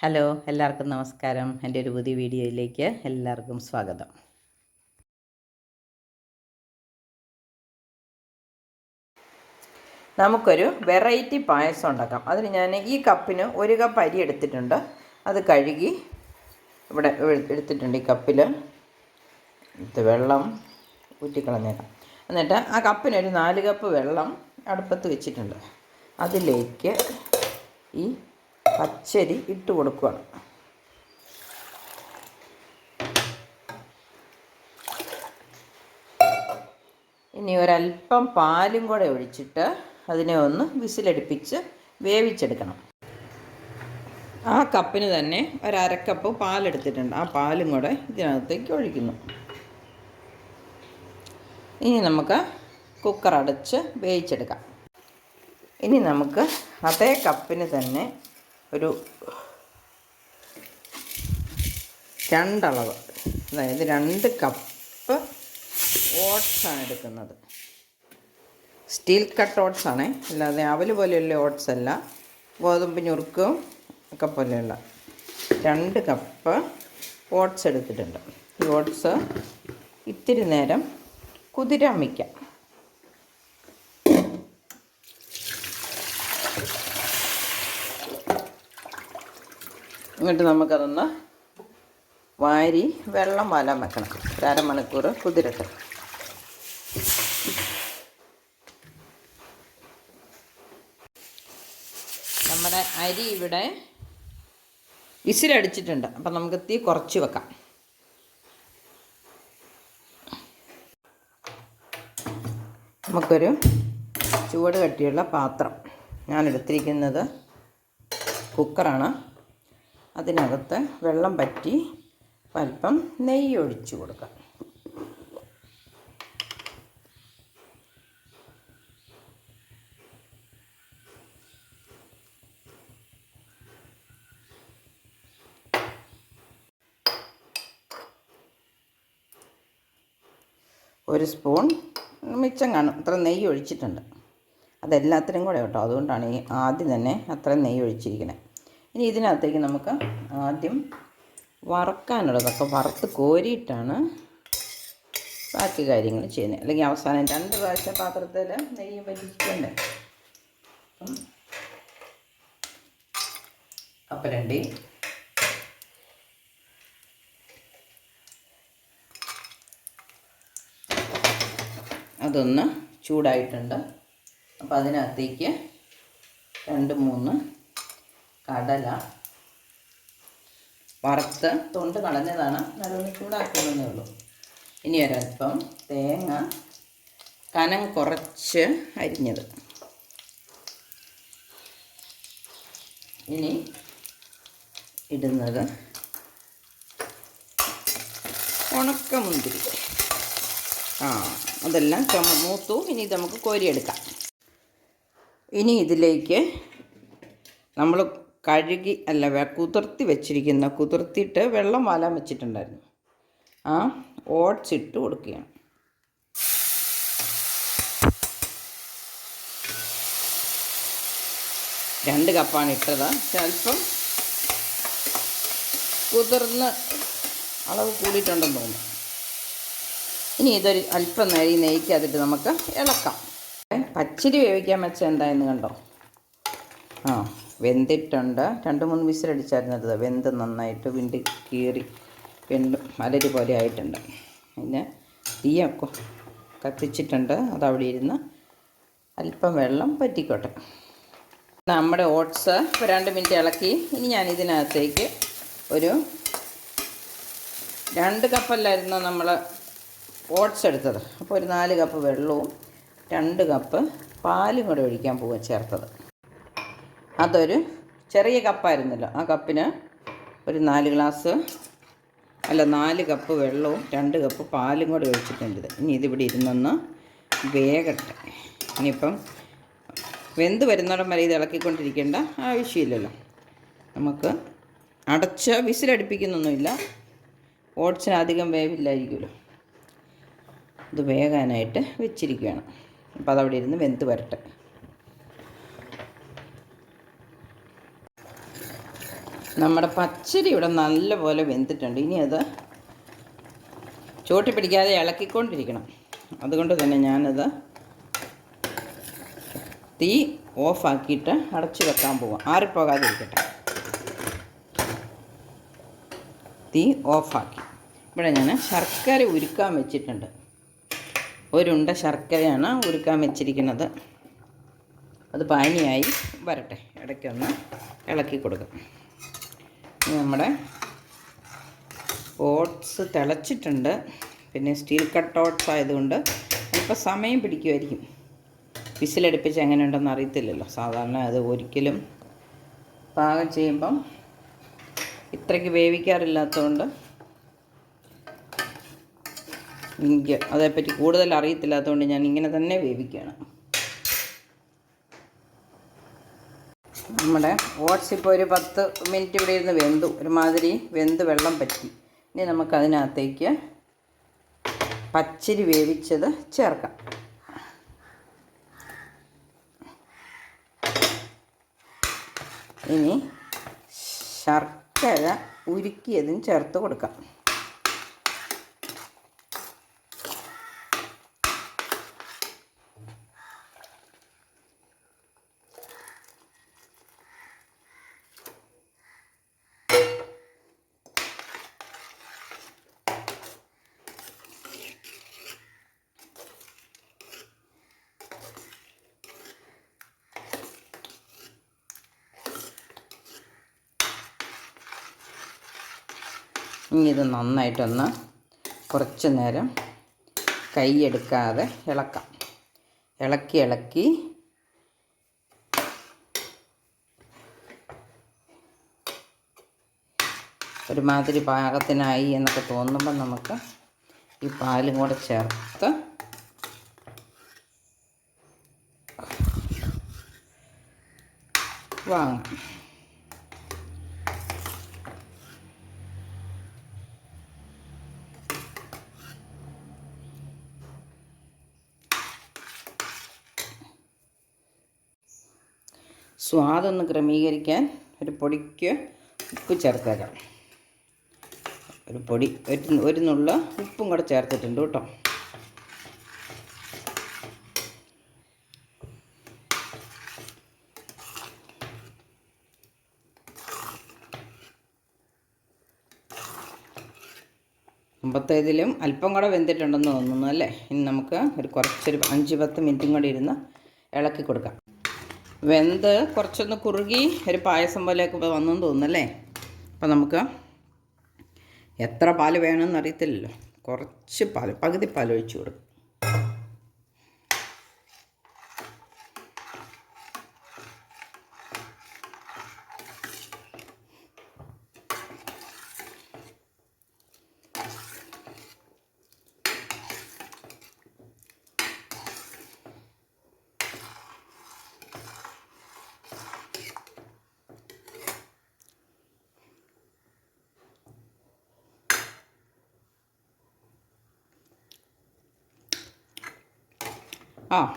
Hello, എല്ലാവർക്കും നമസ്കാരം. എൻ്റെ ഒരു പുതിയ വീഡിയോയിലേക്ക് എല്ലാവർക്കും സ്വാഗതം. നമുക്കൊരു വെറൈറ്റി പായസം ഉണ്ടാക്കാം. അതിന് ഞാൻ ഈ കപ്പിന് 1 കപ്പ് അരി എടുത്തിട്ടുണ്ട്. അത് കഴുകി ഇവിടെ എടുത്തിട്ടുണ്ട്. ഈ കപ്പിൽ വെള്ളം ഊറ്റിക്കളഞ്ഞേക്കാം. എന്നിട്ട് ആ കപ്പിനൊരു 4 കപ്പ് വെള്ളം അടുപ്പത്ത് വെച്ചിട്ടുണ്ട്. അതിലേക്ക് ഈ പച്ചരി ഇട്ട് കൊടുക്കുകയാണ്. ഇനി ഒരല്പം പാലും കൂടെ ഒഴിച്ചിട്ട് അതിനെ ഒന്ന് വിസിലടുപ്പിച്ച് വേവിച്ചെടുക്കണം. ആ കപ്പിന് തന്നെ 1/2 കപ്പ് പാലെടുത്തിട്ടുണ്ട്. ആ പാലും കൂടെ ഇതിനകത്തേക്ക് ഒഴിക്കുന്നു. ഇനി നമുക്ക് കുക്കർ അടച്ച് വേവിച്ചെടുക്കാം. ഇനി നമുക്ക് അതേ കപ്പിന് തന്നെ ഒരു 2 അളവ്, അതായത് 2 കപ്പ് ഓട്സാണ് എടുക്കുന്നത്. സ്റ്റീൽ കട്ട് ഓട്സാണ്, അല്ലാതെ അവൽ പോലെയുള്ള ഓട്സ് അല്ല, ഗോതമ്പ് ഞുറുക്കും ഒക്കെ പോലെയുള്ള 2 കപ്പ് ഓട്സ് എടുത്തിട്ടുണ്ട്. ഈ ഓട്സ് ഇത്തിരി നേരം കുതിരാൻ വയ്ക്കാം. എന്നിട്ട് നമുക്കതൊന്ന് വാരി വെള്ളം വാലാൻ വെക്കണം. 1/2 മണിക്കൂർ കുതിരട്ടെ. നമ്മുടെ അരി ഇവിടെ വിസിലടിച്ചിട്ടുണ്ട്. അപ്പം നമുക്ക് തീ കുറച്ച് വെക്കാം. നമുക്കൊരു ചൂട് കട്ടിയുള്ള പാത്രം, ഞാൻ എടുത്തിരിക്കുന്നത് കുക്കറാണ്. അതിനകത്ത് വെള്ളം പറ്റി അല്പം നെയ്യ് ഒഴിച്ചു കൊടുക്കാം. ഒരു സ്പൂൺ മിച്ചം കാണും, അത്ര നെയ്യ് ഒഴിച്ചിട്ടുണ്ട്. അതെല്ലാത്തിനും കൂടെ കേട്ടോ, അതുകൊണ്ടാണ് ഈ ആദ്യം തന്നെ അത്ര നെയ്യ് ഒഴിച്ചിരിക്കുന്നത്. ഇനി ഇതിനകത്തേക്ക് നമുക്ക് ആദ്യം വറക്കാനുള്ളതൊക്കെ വറുത്ത് കോരിയിട്ടാണ് ബാക്കി കാര്യങ്ങൾ ചെയ്യുന്നത്. അല്ലെങ്കിൽ അവസാനം 2 പ്രാവശ്യം പാത്രത്തിൽ നെയ്യ് പറ്റിച്ചിട്ടുണ്ട്. കപ്പലണ്ടി, അതൊന്ന് ചൂടായിട്ടുണ്ട്. അപ്പോൾ അതിനകത്തേക്ക് 2-3 കടല വറുത്ത് തൊണ്ട് കളഞ്ഞതാണ്, നല്ലൊന്ന് ചൂടാക്കുന്നതേ ഉള്ളൂ. ഇനി ഒരല്പം തേങ്ങ കനം കുറച്ച് അരിഞ്ഞത്. ഇനി ഇടുന്നത് ഉണക്കമുന്തിരി. അതെല്ലാം മൂത്തു. ഇനി ഇത് നമുക്ക് കോരിയെടുക്കാം. ഇനി ഇതിലേക്ക് നമ്മൾ കഴുകി കുതിർത്തി വെച്ചിരിക്കുന്ന, കുതിർത്തിയിട്ട് വെള്ളം വാലാൻ വെച്ചിട്ടുണ്ടായിരുന്നു, ആ ഓട്സ് ഇട്ട് കൊടുക്കുകയാണ്. രണ്ട് കപ്പാണ് ഇട്ടത്. അല്പം കുതിർന്ന് അളവ് കൂടിയിട്ടുണ്ടെന്ന് തോന്നുന്നു. ഇനി ഇതൊരു അല്പം നേരം ഈ നെയ്ക്കകത്തിട്ട് നമുക്ക് ഇളക്കാം. പച്ചരി വേവിക്കാൻ വെച്ചാൽ എന്തായെന്ന് കണ്ടോ? വെന്തിട്ടുണ്ട്. 2-3 വിസിലടിച്ചായിരുന്നത്. വെന്ത് നന്നായിട്ട് വിണ്ട് കീറി മലരി പോലെ ആയിട്ടുണ്ട്. പിന്നെ തീയൊക്കെ കത്തിച്ചിട്ടുണ്ട്. അതവിടെ ഇരുന്ന് അല്പം വെള്ളം പറ്റിക്കോട്ടെ. നമ്മുടെ ഓട്സ് ഇപ്പോൾ 2 മിനിറ്റ് ഇളക്കി. ഇനി ഞാൻ ഇതിനകത്തേക്ക് ഒരു 2 കപ്പല്ലായിരുന്നു നമ്മൾ ഓട്സ് എടുത്തത്. അപ്പോൾ ഒരു 4 കപ്പ് വെള്ളവും 2 കപ്പ് പാലും കൂടെ ഒഴിക്കാൻ പോവുക ചേർത്തത്. അതൊരു ചെറിയ കപ്പായിരുന്നല്ലോ, ആ കപ്പിന് ഒരു 4 കപ്പ് വെള്ളവും 2 കപ്പ് പാലും കൂടെ ഒഴിച്ചിട്ടുണ്ട്. ഇനി ഇതിവിടെ ഇരുന്നൊന്ന് വേകട്ടെ. ഇനിയിപ്പം വെന്ത് വരുന്നിടം വരെ ഇത് ഇളക്കിക്കൊണ്ടിരിക്കേണ്ട ആവശ്യമില്ലല്ലോ. നമുക്ക് അടച്ച് വിസിലടുപ്പിക്കുന്നൊന്നുമില്ല, ഓട്സിന് അധികം വേവില്ലായിരിക്കുമല്ലോ. ഇത് വേകാനായിട്ട് വെച്ചിരിക്കുകയാണ്. അപ്പോൾ അതവിടെ ഇരുന്ന് വെന്ത് വരട്ടെ. നമ്മുടെ പച്ചരി ഇവിടെ നല്ലപോലെ വെന്തിട്ടുണ്ട്. ഇനി അത് ചോട്ടി പിടിക്കാതെ ഇളക്കിക്കൊണ്ടിരിക്കണം. അതുകൊണ്ട് തന്നെ ഞാനത് തീ ഓഫാക്കിയിട്ട് അടച്ചു വെക്കാൻ പോവാം. ആറിപ്പോകാതിരിക്കട്ടെ. തീ ഓഫാക്കി. ഇവിടെ ഞാൻ ശർക്കര ഉരുക്കാൻ വെച്ചിട്ടുണ്ട്. ഒരുണ്ട ശർക്കരയാണ് ഉരുക്കാൻ വെച്ചിരിക്കുന്നത്. അത് പാനിയായി വരട്ടെ. ഇടയ്ക്കൊന്ന് ഇളക്കി കൊടുക്കാം. നമ്മുടെ ഓട്സ് തിളച്ചിട്ടുണ്ട്. പിന്നെ സ്റ്റീൽ കട്ട് ഓട്സ് ആയതുകൊണ്ട് അല്പം സമയം പിടിക്കുമായിരിക്കും. വിസിലടുപ്പിച്ച് എങ്ങനെയുണ്ടെന്ന് അറിയത്തില്ലല്ലോ. സാധാരണ അത് ഒരിക്കലും പാകം ചെയ്യുമ്പം ഇത്രയ്ക്ക് വേവിക്കാറില്ലാത്തതുകൊണ്ട് എനിക്ക് അതേപ്പറ്റി കൂടുതൽ അറിയത്തില്ലാത്തതുകൊണ്ട് ഞാൻ ഇങ്ങനെ തന്നെ വേവിക്കുകയാണ്. നമ്മുടെ ഓട്സ് ഇപ്പോൾ ഒരു 10 മിനിറ്റ് ഇവിടെ ഇരുന്ന് വെന്തു. ഒരുമാതിരി വെന്ത് വെള്ളം പറ്റി. ഇനി നമുക്കതിനകത്തേക്ക് പച്ചരി വേവിച്ചത് ചേർക്കാം. ഇനി ശർക്കര ഉരുക്കിയതും ചേർത്ത് കൊടുക്കാം. ഇനി ഇത് നന്നായിട്ടൊന്ന് കുറച്ച് നേരം കൈയെടുക്കാതെ ഇളക്കാം. ഇളക്കി ഒരുമാതിരി പാകത്തിനായി എന്നൊക്കെ തോന്നുമ്പോൾ നമുക്ക് ഈ പാലും കൂടെ ചേർത്ത് വാങ്ങാം. സ്വാദൊന്ന് ക്രമീകരിക്കാൻ ഒരു പൊടിക്ക് ഉപ്പ് ചേർത്തേക്കാം. ഒരു നുള്ള ഉപ്പും കൂടെ ചേർത്തിട്ടുണ്ട് കേട്ടോ. മുമ്പത്തേതിലും അല്പം കൂടെ വെന്തിട്ടുണ്ടെന്ന് തോന്നുന്നു അല്ലേ. ഇനി നമുക്ക് കുറച്ചൊരു 5-10 മിനിറ്റും കൂടി ഇരുന്ന് ഇളക്കി കൊടുക്കാം. വെന്ത് കുറച്ചൊന്ന് കുറുകി ഒരു പായസം പോലെയൊക്കെ വന്നെന്ന് തോന്നുന്നല്ലേ. അപ്പോൾ നമുക്ക് എത്ര പാൽ വേണമെന്ന് അറിയത്തില്ലല്ലോ. കുറച്ച് പാൽ, പകുതി പാൽ ഒഴിച്ചു കൊടുക്കും.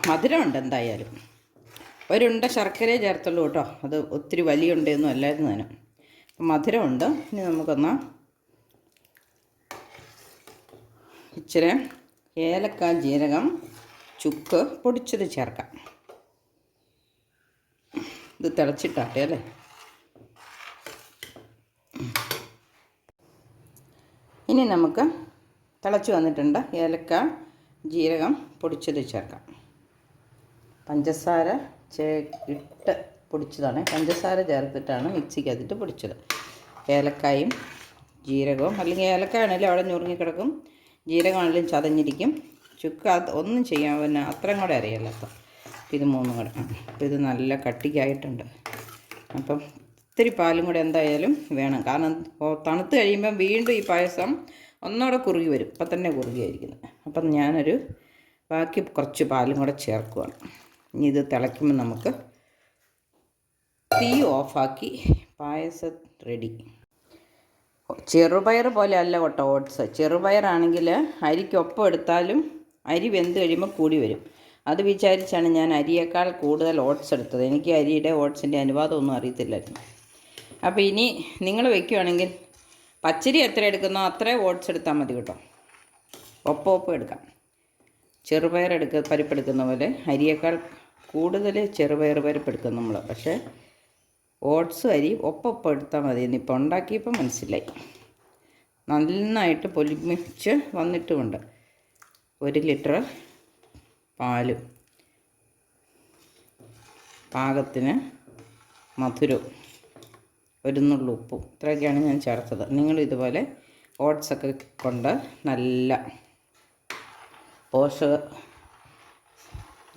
മധുരമുണ്ട് എന്തായാലും. ഒരുണ്ട ശർക്കരയെ ചേർത്തുള്ളൂ കേട്ടോ. അത് ഒത്തിരി വലിയ ഉണ്ടൊന്നും അല്ലായിരുന്നു അതിന്. അപ്പം മധുരമുണ്ട്. ഇനി നമുക്കൊന്ന് ഇച്ചിരി ഏലക്ക, ജീരകം, ചുക്ക് പൊടിച്ചത് ചേർക്കാം. ഇത് തിളച്ചിട്ടാട്ടെ അല്ലേ. ഇനി നമുക്ക് തിളച്ച് വന്നിട്ടുണ്ട്. ഏലക്ക, ജീരകം പൊടിച്ചത് ചേർക്കാം. പഞ്ചസാര ഇട്ട് പൊടിച്ചതാണ്. പഞ്ചസാര ചേർത്തിട്ടാണ് മിക്സിക്കകത്തിട്ട് പൊടിച്ചത്. ഏലക്കായും ജീരകവും, അല്ലെങ്കിൽ ഏലക്കായാണെങ്കിലും അവിടെ ഞുറുങ്ങിക്കിടക്കും, ജീരകമാണെങ്കിലും ചതഞ്ഞിരിക്കും. ചുക്ക് ഒന്നും ചെയ്യാൻ പിന്നെ അത്രയും കൂടെ അറിയാമല്ലോ. അപ്പം ഇത് 3 കൂടെ. അപ്പോൾ ഇത് നല്ല കട്ടിക്കായിട്ടുണ്ട്. അപ്പം ഇത്തിരി പാലും കൂടെ എന്തായാലും വേണം. കാരണം തണുത്ത് കഴിയുമ്പം വീണ്ടും ഈ പായസം ഒന്നുകൂടെ കുറുകി വരും. ഇപ്പം തന്നെ കുറുകിയായിരിക്കുന്നത്. അപ്പം ഞാനൊരു ബാക്കി കുറച്ച് പാലും കൂടെ ചേർക്കുകയാണ്. ഇനി ഇത് തിളയ്ക്കുമ്പോൾ നമുക്ക് തീ ഓഫാക്കി പായസം റെഡി. ചെറുപയർ പോലെ അല്ല കേട്ടോ ഓട്സ്. ചെറുപയറാണെങ്കിൽ അരിക്കൊപ്പം എടുത്താലും അരി വെന്ത് കഴിയുമ്പോൾ കൂടി വരും. അത് വിചാരിച്ചാണ് ഞാൻ അരിയേക്കാൾ കൂടുതൽ ഓട്സ് എടുത്തത്. എനിക്ക് അരിയുടെ ഓട്സിൻ്റെ അനുവാദമൊന്നും അറിയത്തില്ലായിരുന്നു. അപ്പോൾ ഇനി നിങ്ങൾ വയ്ക്കുകയാണെങ്കിൽ പച്ചരി എത്ര എടുക്കുന്നോ അത്രയും ഓട്സ് എടുത്താൽ മതി കേട്ടോ. ഒപ്പം എടുക്കാം. ചെറുപയർ പരിപ്പെടുക്കുന്ന പോലെ അരിയേക്കാൾ കൂടുതൽ ചെറുപയർ പരിപ്പെടുക്കും നമ്മൾ. പക്ഷേ ഓട്സ് അരി ഒപ്പം എടുത്താൽ മതി. എന്നിപ്പോൾ ഉണ്ടാക്കിയപ്പോൾ മനസ്സിലായി. നന്നായിട്ട് പൊലിമിച്ച് വന്നിട്ടുമുണ്ട്. 1 ലിറ്റർ പാലും പാകത്തിന് മധുരവും 1 നുള്ളു ഉപ്പും ഇത്രയൊക്കെയാണ് ഞാൻ ചേർത്തത്. നിങ്ങൾ ഇതുപോലെ ഓട്സൊക്കെ കൊണ്ട് നല്ല പോഷക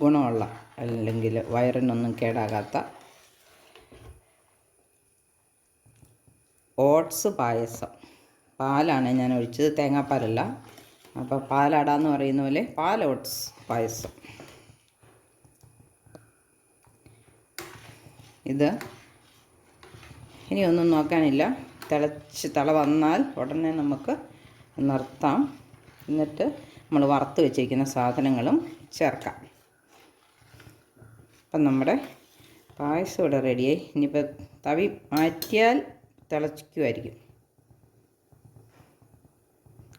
ഗുണമുള്ള അല്ലെങ്കിൽ വയറിനൊന്നും കേടാകാത്ത ഓട്സ് പായസം. പാലാണ് ഞാൻ ഒഴിച്ചത്, തേങ്ങാപ്പാലല്ല. അപ്പോൾ പാലടാന്ന് പറയുന്ന പോലെ ഓട്സ് പായസം. ഇത് ഇനി ഒന്നും നോക്കാനില്ല. തിള വന്നാൽ ഉടനെ നമുക്ക് നിർത്താം. എന്നിട്ട് നമ്മൾ വറുത്ത് വെച്ചിരിക്കുന്ന സാധനങ്ങളും ചേർക്കാം. അപ്പം നമ്മുടെ പായസം ഇവിടെ റെഡിയായി. ഇനിയിപ്പോൾ തവി മാറ്റിയാൽ തിളയ്ക്കുമായിരിക്കും.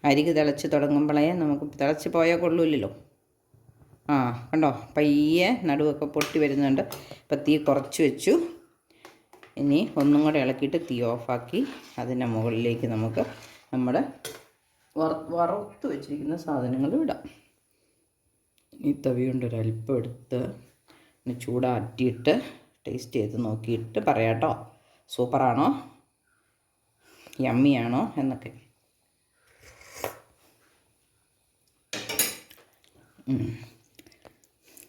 അരിക്ക് തിളച്ച് തുടങ്ങുമ്പോഴേ നമുക്ക് തിളച്ച് പോയാൽ കൊള്ളൂല്ലല്ലോ. കണ്ടോ പയ്യെ നടുവൊക്കെ പൊട്ടി വരുന്നുണ്ട്. ഇപ്പം തീ കുറച്ച് വെച്ചു. ഇനി ഒന്നും കൂടെ ഇളക്കിയിട്ട് തീ ഓഫാക്കി അതിൻ്റെ മുകളിലേക്ക് നമുക്ക് നമ്മുടെ വറുത്ത് വെച്ചിരിക്കുന്ന സാധനങ്ങൾ ഇടാം. ഈ തവി കൊണ്ടൊരല്പം എടുത്ത് ചൂടാറ്റിയിട്ട് ടേസ്റ്റ് ചെയ്ത് നോക്കിയിട്ട് പറയാം കേട്ടോ, സൂപ്പറാണോ യമ്മിയാണോ എന്നൊക്കെ.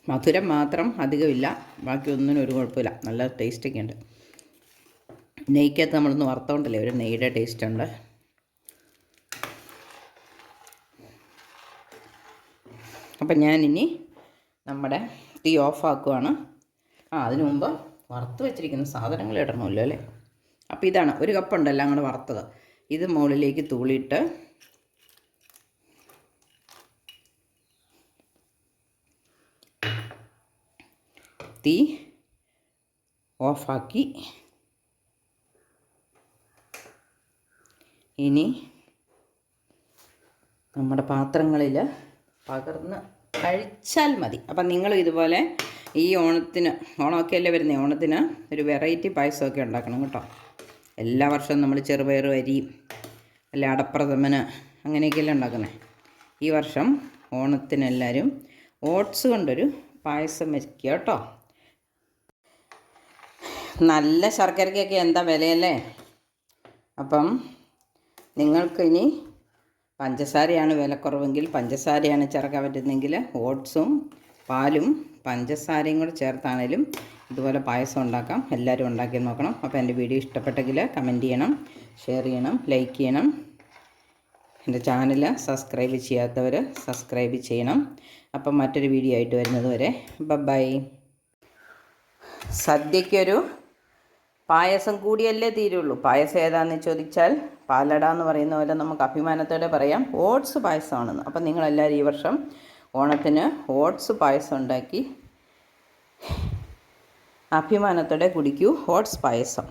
മധുരം മാത്രം അധികമില്ല, ബാക്കി ഒന്നിനും ഒരു കുഴപ്പമില്ല. നല്ല ടേസ്റ്റൊക്കെ ഉണ്ട്. നെയ്ക്കകത്ത് നമ്മളൊന്ന് വറുത്തോണ്ടല്ലേ, ഒരു നെയ്യുടെ ടേസ്റ്റ് ഉണ്ട്. അപ്പം ഞാനിനി നമ്മുടെ തീ ഓഫാക്കുവാണ്. അതിനു മുമ്പ് വറുത്ത് വെച്ചിരിക്കുന്ന സാധനങ്ങൾ ഇടണമല്ലോ അല്ലേ. അപ്പോൾ ഇതാണ് 1 കപ്പുണ്ട് എല്ലാം കൂടെ വറുത്തത്. ഇത് മുകളിലേക്ക് തൂളിയിട്ട് തീ ഓഫാക്കി ഇനി നമ്മുടെ പാത്രങ്ങളിൽ പകർന്ന് കഴിച്ചാൽ മതി. അപ്പം നിങ്ങൾ ഇതുപോലെ ഈ ഓണമൊക്കെ അല്ലേ വരുന്നത്, ഓണത്തിന് ഒരു വെറൈറ്റി പായസമൊക്കെ ഉണ്ടാക്കണം കേട്ടോ. എല്ലാ വർഷവും നമ്മൾ ചെറുപയർ അരി അല്ല അടപ്രഥമന് അങ്ങനെയൊക്കെയല്ലേ ഉണ്ടാക്കുന്നത്. ഈ വർഷം ഓണത്തിനെല്ലാവരും ഓട്സ് കൊണ്ടൊരു പായസം വയ്ക്കുക കേട്ടോ. നല്ല ശർക്കരയ്ക്കൊക്കെ എന്താ വിലയല്ലേ. അപ്പം നിങ്ങൾക്ക് ഇനി പഞ്ചസാരയാണ് വിലക്കുറവെങ്കിൽ, പഞ്ചസാരയാണ് ചേർക്കാൻ പറ്റുന്നതെങ്കിൽ ഓട്സും പാലും പഞ്ചസാരയും കൂടെ ചേർത്താണേലും ഇതുപോലെ പായസം ഉണ്ടാക്കാം. എല്ലാവരും ഉണ്ടാക്കി നോക്കണം. അപ്പോൾ എൻ്റെ വീഡിയോ ഇഷ്ടപ്പെട്ടെങ്കിൽ കമൻറ്റ് ചെയ്യണം, ഷെയർ ചെയ്യണം, ലൈക്ക് ചെയ്യണം. എൻ്റെ ചാനൽ സബ്സ്ക്രൈബ് ചെയ്യാത്തവർ സബ്സ്ക്രൈബ് ചെയ്യണം. അപ്പം മറ്റൊരു വീഡിയോ ആയിട്ട് വരുന്നത് വരെ ബൈ. സദ്യയ്ക്കൊരു പായസം കൂടിയല്ലേ തീരുള്ളൂ. പായസം ഏതാണെന്ന് ചോദിച്ചാൽ പാലട എന്ന് പറയുന്ന പോലെ നമുക്ക് അഭിമാനത്തോടെ പറയാം ഓട്സ് പായസമാണെന്ന്. അപ്പം നിങ്ങളെല്ലാവരും ഈ വർഷം ഓണത്തിന് ഓട്സ് പായസം ഉണ്ടാക്കി അഭിമാനത്തോടെ കുടിക്കൂ ഓട്സ് പായസം.